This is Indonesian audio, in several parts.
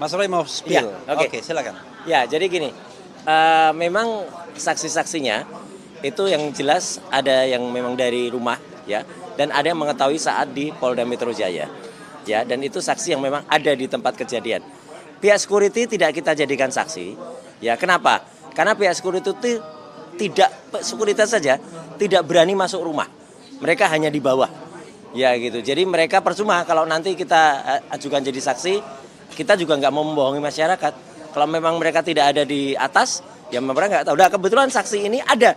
Mas Roy mau spill. Ya, oke. Oke, silakan. Ya, jadi gini, memang saksi-saksinya itu yang jelas ada yang memang dari rumah ya, dan ada yang mengetahui saat di Polda Metro Jaya ya, dan itu saksi yang memang ada di tempat kejadian. Pihak security tidak kita jadikan saksi ya, kenapa? Karena pihak security itu tidak, sekuritas saja tidak berani masuk rumah, mereka hanya di bawah ya gitu. Jadi mereka percuma kalau nanti kita ajukan jadi saksi, kita juga nggak mau membohongi masyarakat. Kalau memang mereka tidak ada di atas, ya mereka nggak tahu. Nah, kebetulan saksi ini ada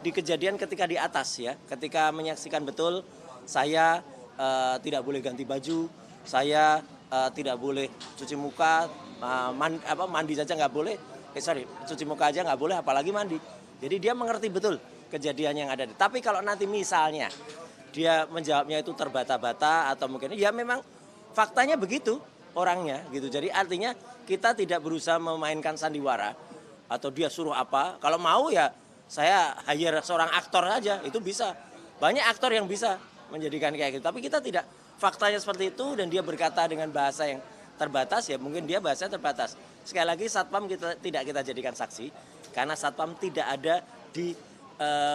di kejadian ketika di atas ya, ketika menyaksikan betul saya tidak boleh ganti baju, saya tidak boleh cuci muka, mandi saja nggak boleh, cuci muka aja nggak boleh, apalagi mandi. Jadi dia mengerti betul kejadian yang ada. Tapi kalau nanti misalnya dia menjawabnya itu terbata-bata atau mungkin ya memang faktanya begitu orangnya gitu. Jadi artinya kita tidak berusaha memainkan sandiwara atau dia suruh apa. Kalau mau ya saya hire seorang aktor aja, itu bisa. Banyak aktor yang bisa menjadikan kayak gitu. Tapi kita tidak, faktanya seperti itu dan dia berkata dengan bahasa yang terbatas, ya mungkin dia bahasanya terbatas. Sekali lagi Satpam tidak kita jadikan saksi karena Satpam tidak ada di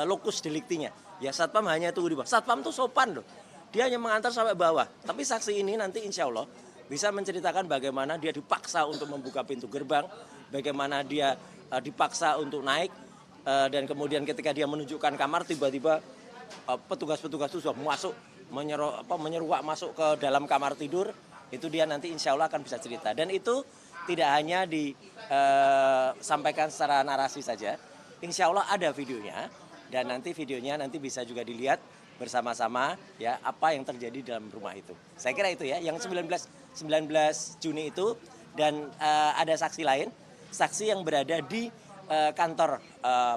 lokus deliktinya. Ya Satpam hanya tunggu di bawah. Satpam tuh sopan loh. Dia hanya mengantar sampai bawah. Tapi saksi ini nanti insya Allah bisa menceritakan bagaimana dia dipaksa untuk membuka pintu gerbang, bagaimana dia dipaksa untuk naik, dan kemudian ketika dia menunjukkan kamar tiba-tiba petugas-petugas itu sudah masuk, menyeruak masuk ke dalam kamar tidur. Itu dia nanti insya Allah akan bisa cerita. Dan itu tidak hanya disampaikan secara narasi saja, insya Allah ada videonya. Dan nanti videonya nanti bisa juga dilihat bersama-sama ya apa yang terjadi dalam rumah itu. Saya kira itu ya, yang 19 Juni itu. Dan ada saksi lain, saksi yang berada di kantor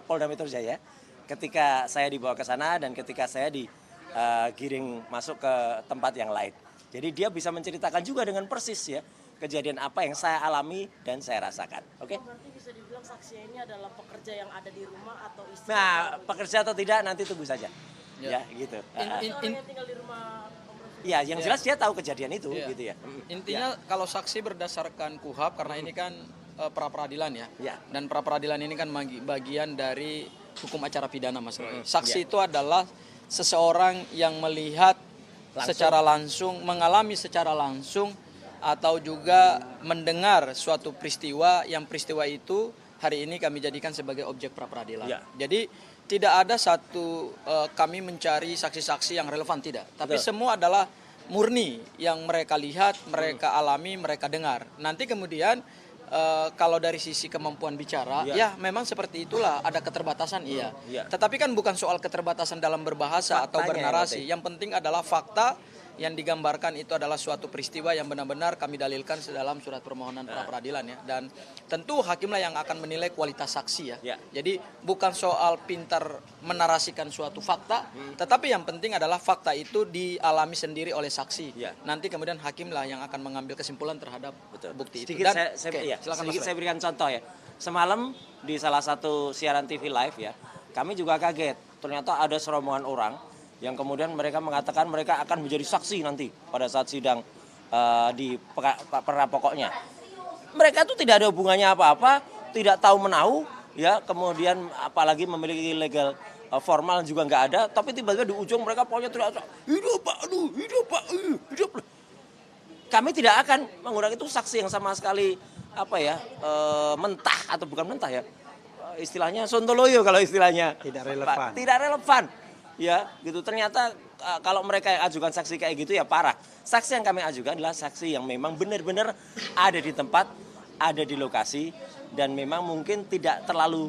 Polda Metro Jaya ketika saya dibawa ke sana dan ketika saya digiring masuk ke tempat yang lain. Jadi dia bisa menceritakan juga dengan persis ya kejadian apa yang saya alami dan saya rasakan. Oke? Berarti bisa dibilang saksi ini adalah pekerja yang ada di rumah atau istri? Nah, pekerja atau tidak nanti tunggu saja. Ya, gitu. Yang tinggal di rumah. Ya, yang jelas dia tahu kejadian itu gitu ya. Intinya kalau saksi berdasarkan KUHAP karena ini kan pra peradilan ya. Ya. Dan pra peradilan ini kan bagian dari hukum acara pidana Mas Roy. Saksi itu adalah seseorang yang melihat secara langsung, mengalami secara langsung atau juga mendengar suatu peristiwa yang peristiwa itu hari ini kami jadikan sebagai objek pra peradilan. Ya. Jadi tidak ada satu kami mencari saksi-saksi yang relevan, tidak. Tapi semua adalah murni yang mereka lihat, mereka alami, mereka dengar. Nanti kemudian kalau dari sisi kemampuan bicara, ya memang seperti itulah, ada keterbatasan iya. Tetapi kan bukan soal keterbatasan dalam berbahasa atau bernarasi. Yang penting adalah fakta yang digambarkan itu adalah suatu peristiwa yang benar-benar kami dalilkan dalam surat permohonan pra peradilan ya. Dan tentu hakimlah yang akan menilai kualitas saksi ya. Jadi bukan soal pintar menarasikan suatu fakta, tetapi yang penting adalah fakta itu dialami sendiri oleh saksi. Nanti kemudian hakimlah yang akan mengambil kesimpulan terhadap bukti itu. Sedikit Dan, sedikit saya berikan contoh ya. Semalam di salah satu siaran TV live ya, kami juga kaget. Ternyata ada serombongan orang yang kemudian mereka mengatakan mereka akan menjadi saksi nanti pada saat sidang di perkara pokoknya. Mereka itu tidak ada hubungannya apa-apa, tidak tahu menahu, ya kemudian apalagi memiliki legal formal juga nggak ada, tapi tiba-tiba di ujung mereka pokoknya teriak, hidup Pak, aduh, hidup Pak, hidup. Kami tidak akan mengurangi itu saksi yang sama sekali mentah atau bukan mentah ya, istilahnya sontoloyo kalau istilahnya. Tidak relevan. Tidak relevan. Ya, gitu. Ternyata kalau mereka yang ajukan saksi kayak gitu ya parah. Saksi yang kami ajukan adalah saksi yang memang benar-benar ada di tempat, ada di lokasi, dan memang mungkin tidak terlalu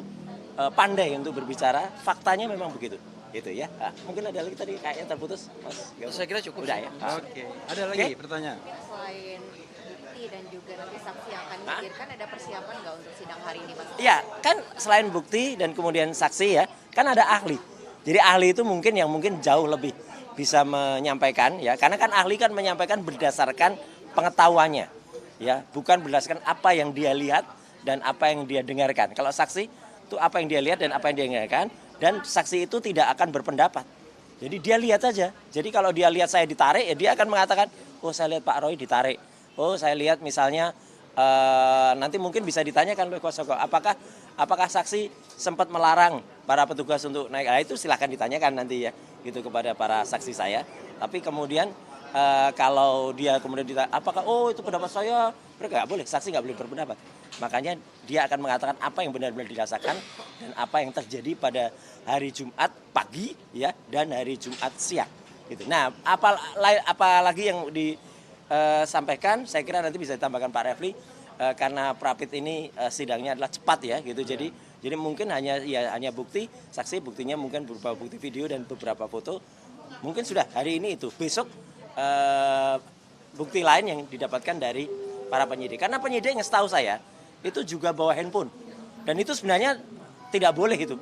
pandai untuk berbicara. Faktanya memang begitu. Gitu ya. Mungkin ada lagi tadi kayaknya terputus, Mas. Saya kira cukup. Udah ya. Oke. Ada lagi pertanyaan? Selain bukti dan juga nanti saksi yang akan dihadirkan, ada persiapan nggak untuk sidang hari ini, Mas? Iya, kan selain bukti dan kemudian saksi ya, kan ada ahli. Jadi ahli itu mungkin jauh lebih bisa menyampaikan ya, karena kan ahli kan menyampaikan berdasarkan pengetahuannya ya, bukan berdasarkan apa yang dia lihat dan apa yang dia dengarkan. Kalau saksi itu apa yang dia lihat dan apa yang dia dengarkan, dan saksi itu tidak akan berpendapat. Jadi dia lihat saja. Jadi kalau dia lihat saya ditarik ya dia akan mengatakan, oh saya lihat Pak Roy ditarik. Oh, saya lihat misalnya nanti mungkin bisa ditanyakan oleh kuasa hukum, apakah saksi sempat melarang para petugas untuk naik? Nah, itu silahkan ditanyakan nanti ya, gitu kepada para saksi saya. Tapi kemudian kalau dia kemudian ditanya, apakah itu pendapat saya, mereka nggak boleh, saksi nggak boleh berpendapat. Makanya dia akan mengatakan apa yang benar-benar dirasakan dan apa yang terjadi pada hari Jumat pagi ya dan hari Jumat siang. Gitu. Nah, apalagi yang disampaikan, saya kira nanti bisa ditambahkan Pak Refli karena Prapit ini sidangnya adalah cepat ya, gitu. Jadi mungkin hanya bukti, saksi buktinya mungkin berupa bukti video dan beberapa foto. Mungkin sudah hari ini itu, besok bukti lain yang didapatkan dari para penyidik. Karena penyidik yang setahu saya itu juga bawa handphone dan itu sebenarnya tidak boleh itu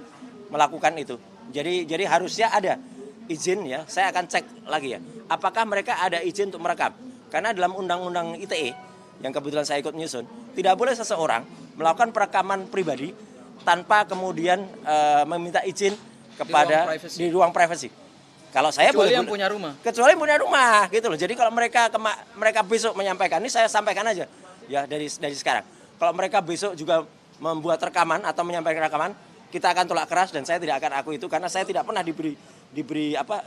melakukan itu. Jadi harusnya ada izin ya. Saya akan cek lagi ya. Apakah mereka ada izin untuk merekam? Karena dalam Undang-Undang ITE yang kebetulan saya ikut menyusun, tidak boleh seseorang melakukan perekaman pribadi tanpa kemudian meminta izin kepada di ruang privasi. Kalau saya kecuali boleh yang punya rumah. Kecuali yang punya rumah gitu loh. Jadi kalau mereka besok menyampaikan, ini saya sampaikan aja ya dari sekarang. Kalau mereka besok juga membuat rekaman atau menyampaikan rekaman, kita akan tolak keras dan saya tidak akan aku itu karena saya tidak pernah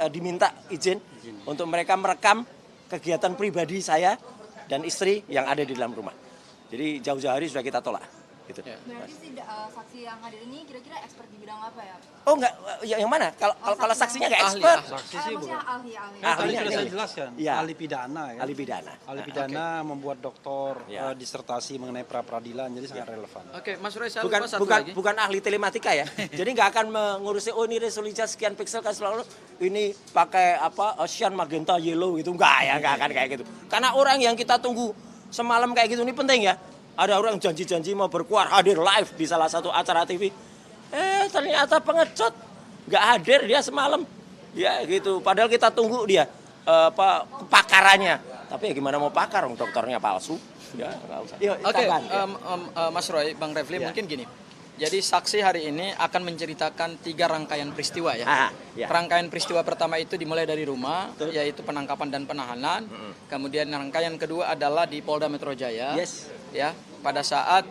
diminta izin untuk mereka merekam kegiatan pribadi saya dan istri yang ada di dalam rumah. Jadi jauh-jauh hari sudah kita tolak. Gitu. Berarti saksi yang hadir ini kira-kira expert di bidang apa ya? Oh enggak, yang mana? Kalau saksinya enggak Ahli, expert. Saksi sih bukan. Ahli. Tadi Ahlinya sudah saya ahli. jelaskan, Iya. ahli pidana ya. Ahli pidana. Ahli pidana membuat doktor Ya. disertasi mengenai pra peradilan, jadi sangat relevan. Oke, Mas Roy, saya lupa satu lagi. Bukan ahli telematika ya. Jadi nggak akan mengurusi ini resolusinya sekian piksel kan selalu ini pakai cyan magenta yellow gitu nggak akan kayak gitu. Karena orang yang kita tunggu semalam kayak gitu ini penting ya. Ada orang janji-janji mau berkuar hadir live di salah satu acara TV. Ternyata pengecut nggak hadir dia semalam. Ya gitu. Padahal kita tunggu dia kepakarannya. Tapi ya gimana mau pakar, dokternya palsu. Ya nggak usah. Oke, Mas Roy, Bang Refli, Ya. mungkin gini. Jadi saksi hari ini akan menceritakan 3 rangkaian peristiwa ya. Ya. Rangkaian peristiwa pertama itu dimulai dari rumah, Betul. yaitu penangkapan dan penahanan. Kemudian rangkaian kedua adalah di Polda Metro Jaya. Yes. Ya, pada saat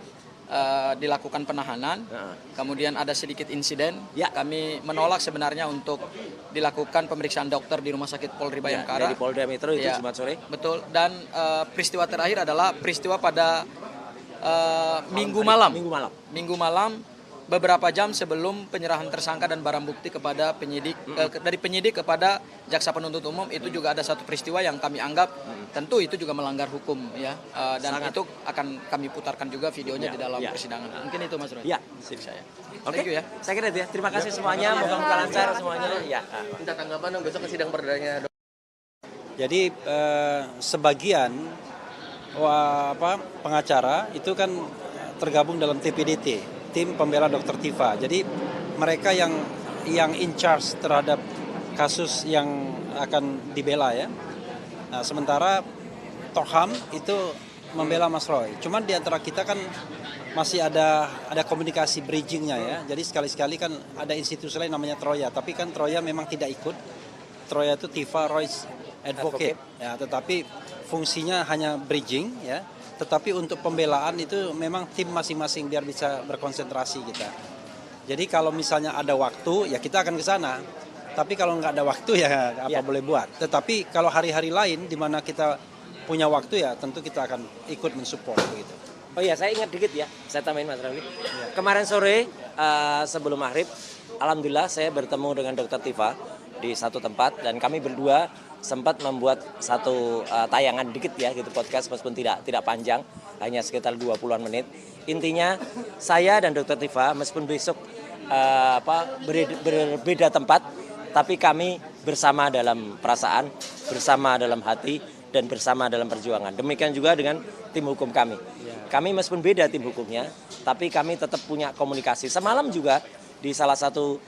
dilakukan penahanan, kemudian ada sedikit insiden. Ya. Kami menolak sebenarnya untuk dilakukan pemeriksaan dokter di Rumah Sakit Polri Bayangkara. Dari Polda Metro itu Ya, Jumat sore. betul. Dan peristiwa terakhir adalah peristiwa pada Minggu malam. Minggu malam, beberapa jam sebelum penyerahan tersangka dan barang bukti kepada penyidik, dari penyidik kepada jaksa penuntut umum, itu juga ada satu peristiwa yang kami anggap tentu itu juga melanggar hukum ya. Dan Sangat. itu akan kami putarkan juga videonya Ya, di dalam ya. persidangan. Mungkin itu Mas Roy. Ya, Sip saya. Oke, Thank you ya. saya kira itu ya. Terima kasih semuanya. Moga-moga lancar semuanya. Ya. Minta tanggapan dong besok ke sidang perdananya. Jadi sebagian pengacara itu kan tergabung dalam TPDT, tim pembela Dr. Tifa. Jadi mereka yang in charge terhadap kasus yang akan dibela ya. Nah, sementara Toham itu membela Mas Roy. Cuman di antara kita kan masih ada komunikasi bridgingnya ya. Jadi sekali-sekali kan ada institusi lain namanya Troya, tapi kan Troya memang tidak ikut. Troya itu Tifa Roy's Advocate. Ya, tetapi fungsinya hanya bridging ya. Tetapi untuk pembelaan itu memang tim masing-masing biar bisa berkonsentrasi kita. Jadi kalau misalnya ada waktu ya kita akan ke sana. Tapi kalau nggak ada waktu ya apa boleh buat. Tetapi kalau hari-hari lain di mana kita punya waktu ya tentu kita akan ikut mensupport gitu. Oh iya, saya ingat dikit ya. Saya tambahin Mas Rafli. Kemarin sore sebelum maghrib, alhamdulillah saya bertemu dengan Dr. Tifa di satu tempat dan kami berdua sempat membuat satu tayangan dikit ya gitu, podcast meskipun tidak panjang, hanya sekitar 20-an menit. Intinya saya dan Dr. Tifa meskipun besok berbeda tempat, tapi kami bersama dalam perasaan, bersama dalam hati dan bersama dalam perjuangan. Demikian juga dengan tim hukum kami. Kami meskipun beda tim hukumnya, tapi kami tetap punya komunikasi. Semalam juga di salah satu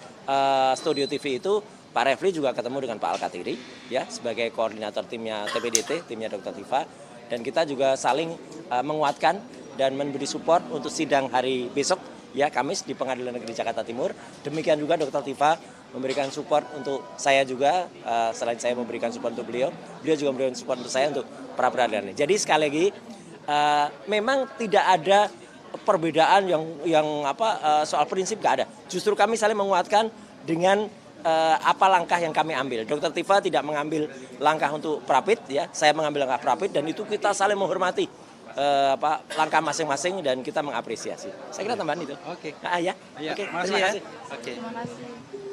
studio TV itu Pak Refli juga ketemu dengan Pak Al-Katiri ya sebagai koordinator timnya TPDT, timnya Dr. Tifa, dan kita juga saling menguatkan dan memberi support untuk sidang hari besok ya Kamis di Pengadilan Negeri Jakarta Timur. Demikian juga Dr. Tifa memberikan support untuk saya juga, selain saya memberikan support untuk beliau juga memberikan support untuk saya untuk pra peradilan. Jadi sekali lagi memang tidak ada perbedaan soal prinsip nggak ada. Justru kami saling menguatkan dengan apa langkah yang kami ambil. Dr. Tifa tidak mengambil langkah untuk Prapit, ya. Saya mengambil langkah Prapit dan itu kita saling menghormati langkah masing-masing dan kita mengapresiasi. Saya kira tambahan itu. Oke. Ya. Iya, Oke, makasih terima ya. kasih. Oke. Terima kasih.